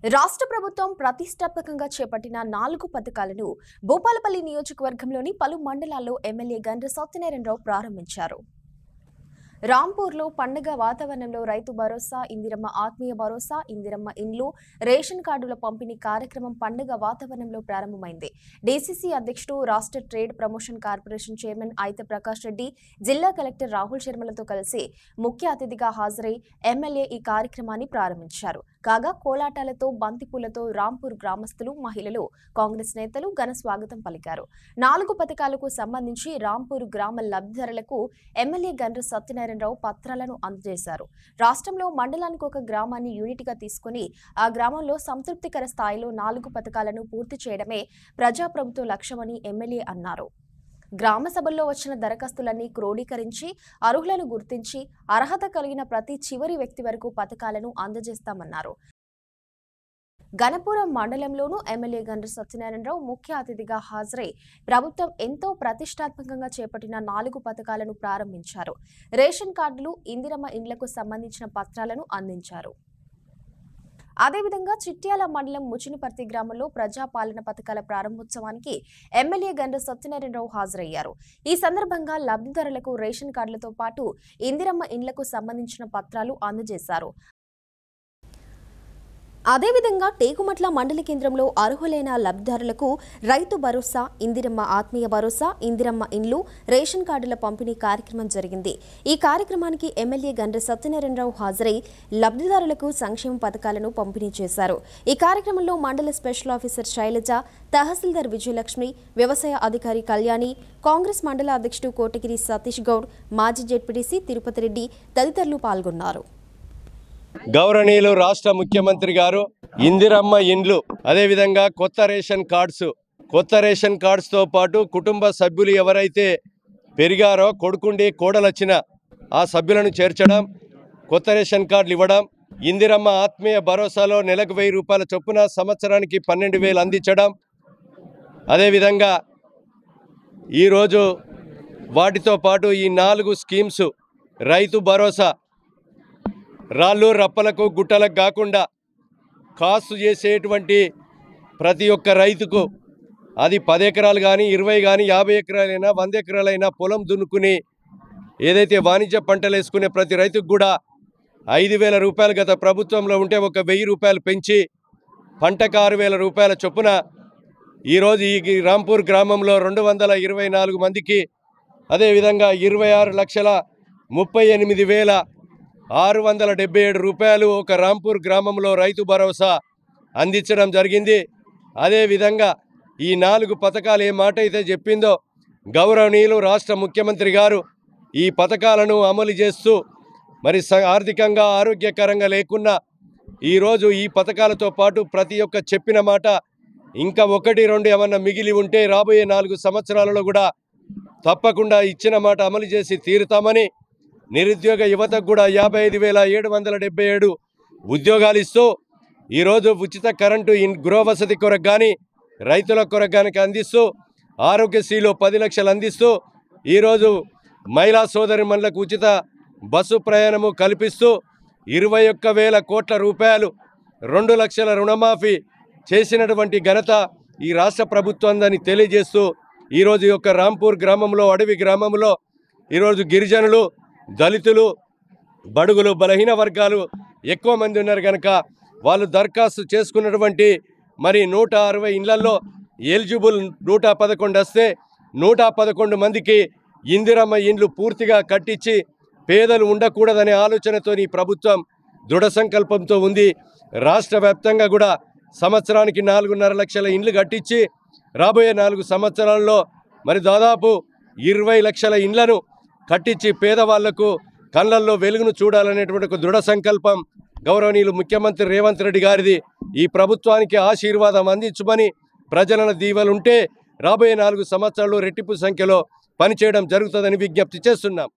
రాష్ట్ర ప్రభుత్వం ప్రతిష్టాత్మకంగా చేపట్టిన 4 పథకాలను భూపాలపల్లి నియోజకవర్గంలోని పలు మండలాల్లో ఎమ్మెల్యే గండ్ర సత్యనారాయణరావు ప్రారంభించారు. రాంపూర్లో పండుగ వాతావరణంలో రైతు భరోసా, ఇందిరమ్మ ఆత్మీయ భరోసా, ఇందిరమ్మ ఇండ్లు, రేషన్ కార్డుల పంపిణీ కార్యక్రమం పండుగ వాతావరణంలో ప్రారంభమైంది. డీసీసీ అధ్యక్షుడు, రాష్ట్ర ట్రేడ్ ప్రమోషన్ కార్పొరేషన్ చైర్మన్ అయితే ప్రకాష్ రెడ్డి, జిల్లా కలెక్టర్ రాహుల్ శర్మలతో కలిసి ముఖ్య అతిథిగా హాజరై ఎమ్మెల్యే ఈ కార్యక్రమాన్ని ప్రారంభించారు. కాగా కోలాటాలతో, బంతిపూలతో రాంపూర్ గ్రామస్తులు, మహిళలు, కాంగ్రెస్ నేతలు ఘన స్వాగతం పలికారు. 4 పథకాలకు సంబంధించి రాంపూర్ గ్రామ లబ్ధిదారులకు ఎమ్మెల్యే గండ్ర సత్యనారాయణరావు పత్రాలను అందజేశారు. రాష్ట్రంలో మండలానికి ఒక గ్రామాన్ని యూనిట్గా తీసుకుని ఆ గ్రామంలో సంతృప్తికర స్థాయిలో 4 పథకాలను పూర్తి చేయడమే ప్రజాప్రభుత్వ లక్ష్యమని ఎమ్మెల్యే అన్నారు. గ్రామ సభల్లో వచ్చిన దరఖాస్తులన్నీ క్రోడీకరించి అర్హులను గుర్తించి అర్హత కలిగిన ప్రతి చివరి వ్యక్తి వరకు పథకాలను అందజేస్తామన్నారు. గణపురం మండలంలోనూ ఎమ్మెల్యే గండ్ర సత్యనారాయణరావు ముఖ్య అతిథిగా హాజరై ప్రభుత్వం ఎంతో ప్రతిష్టాత్మకంగా చేపట్టిన 4 పథకాలను ప్రారంభించారు. రేషన్ కార్డులు, ఇందిరమ్మ ఇండ్లకు సంబంధించిన పత్రాలను అందించారు. అదేవిధంగా చిట్యాల మండలం ముచినిపర్తి గ్రామంలో ప్రజాపాలన పథకాల ప్రారంభోత్సవానికి ఎమ్మెల్యే గండ్ర సత్యనారాయణరావు హాజరయ్యారు. ఈ సందర్భంగా లబ్ధిదారులకు రేషన్ కార్డులతో పాటు ఇందిరమ్మ ఇండ్లకు సంబంధించిన పత్రాలు అందజేశారు. అదేవిధంగా టేకుమట్ల మండల కేంద్రంలో అర్హులైన లబ్ధిదారులకు రైతు భరోసా, ఇందిరమ్మ ఆత్మీయ భరోసా, ఇందిరమ్మ ఇండ్లు, రేషన్ కార్డుల పంపిణీ కార్యక్రమం జరిగింది. ఈ కార్యక్రమానికి ఎమ్మెల్యే గండ్ర సత్యనారాయణరావు హాజరై లబ్ధిదారులకు సంక్షేమ పథకాలను పంపిణీ చేశారు. ఈ కార్యక్రమంలో మండల స్పెషల్ ఆఫీసర్ శైలజ, తహసీల్దార్ విజయలక్ష్మి, వ్యవసాయ అధికారి కళ్యాణి, కాంగ్రెస్ మండల అధ్యక్షుడు కోటగిరి సతీష్ గౌడ్, మాజీ జెడ్పీటీసీ తిరుపతి రెడ్డి తదితరులు పాల్గొన్నారు. గౌరవనీయులు రాష్ట్ర ముఖ్యమంత్రి గారు ఇందిరమ్మ ఇండ్లు, అదేవిధంగా కొత్త రేషన్ కార్డ్స్తో పాటు కుటుంబ సభ్యులు ఎవరైతే పెరిగారో, కొడుకుండి కోడలొచ్చిన ఆ సభ్యులను చేర్చడం, కొత్త రేషన్ కార్డులు ఇవ్వడం, ఇందిరమ్మ ఆత్మీయ భరోసాలో నెలకు 1000 రూపాయల చొప్పున సంవత్సరానికి 12,000 అందించడం, అదేవిధంగా ఈరోజు వాటితో పాటు ఈ 4 స్కీమ్స్ రైతు భరోసా రాళ్ళు రప్పలకు గుట్టలకు కాకుండా కాసు చేసేటువంటి ప్రతి ఒక్క రైతుకు అది 10 ఎకరాలు కానీ, 20 కానీ, 50 ఎకరాలైనా, 100 ఎకరాలైనా పొలం దున్నుకుని ఏదైతే వాణిజ్య పంటలు వేసుకునే ప్రతి రైతుకు కూడా 5,000 రూపాయలు గత ప్రభుత్వంలో ఉంటే ఒక 1,000 రూపాయలు పెంచి పంటకు 6,000 రూపాయల చొప్పున ఈరోజు ఈ రాంపూర్ గ్రామంలో 224 మందికి, అదేవిధంగా 26,38,677 రూపాయలు ఒక రాంపూర్ గ్రామంలో రైతు భరోసా అందించడం జరిగింది. అదేవిధంగా ఈ 4 పథకాలు ఏ మాట అయితే చెప్పిందో గౌరవనీయులు రాష్ట్ర ముఖ్యమంత్రి గారు ఈ పథకాలను అమలు చేస్తూ మరి ఆర్థికంగా ఆరోగ్యకరంగా లేకున్నా ఈరోజు ఈ పథకాలతో పాటు ప్రతి ఒక్క చెప్పిన మాట ఇంకా 1, 2 ఏమన్నా మిగిలి ఉంటే రాబోయే 4 సంవత్సరాలలో కూడా తప్పకుండా ఇచ్చిన మాట అమలు చేసి తీరుతామని, నిరుద్యోగ యువతకు కూడా 55,777 ఉద్యోగాలు ఇస్తూ ఈరోజు ఉచిత కరెంటు గృహ వసతి కొరకు కానీ, రైతుల కొరకు కానీ అందిస్తూ, ఆరోగ్యశ్రీలో 10 లక్షలు అందిస్తూ, ఈరోజు మహిళా సోదరిమణులకు ఉచిత బస్సు ప్రయాణము కల్పిస్తూ 21,000 కోట్ల రూపాయలు 2 లక్షల రుణమాఫీ చేసినటువంటి ఘనత ఈ రాష్ట్ర ప్రభుత్వాన్ని తెలియజేస్తూ ఈరోజు యొక్క రాంపూర్ గ్రామంలో, అడవి గ్రామంలో ఈరోజు గిరిజనులు, దళితులు, బడుగులు, బలహీన వర్గాలు ఎక్కువ మంది ఉన్నారు కనుక వాళ్ళు దరఖాస్తు చేసుకున్నటువంటి మరి 160 ఇళ్లలో ఎలిజిబుల్ 111 వస్తే 111 మందికి ఇందిరమ్మ ఇండ్లు పూర్తిగా కట్టించి పేదలు ఉండకూడదనే ఆలోచనతో ఈ ప్రభుత్వం దృఢ సంకల్పంతో ఉంది. రాష్ట్ర వ్యాప్తంగా కూడా సంవత్సరానికి 4.5 లక్షల ఇండ్లు కట్టించి రాబోయే 4 సంవత్సరాల్లో మరి దాదాపు 20 లక్షల ఇండ్లను కట్టించి పేదవాళ్లకు కళ్ళల్లో వెలుగును చూడాలనేటువంటి ఒక దృఢ సంకల్పం గౌరవనీయులు ముఖ్యమంత్రి రేవంత్ రెడ్డి గారిది. ఈ ప్రభుత్వానికి ఆశీర్వాదం అందించమని, ప్రజల దీవెనలుంటే రాబోయే 4 సంవత్సరాల్లో రెట్టింపు సంఖ్యలో పనిచేయడం జరుగుతుందని విజ్ఞప్తి చేస్తున్నాం.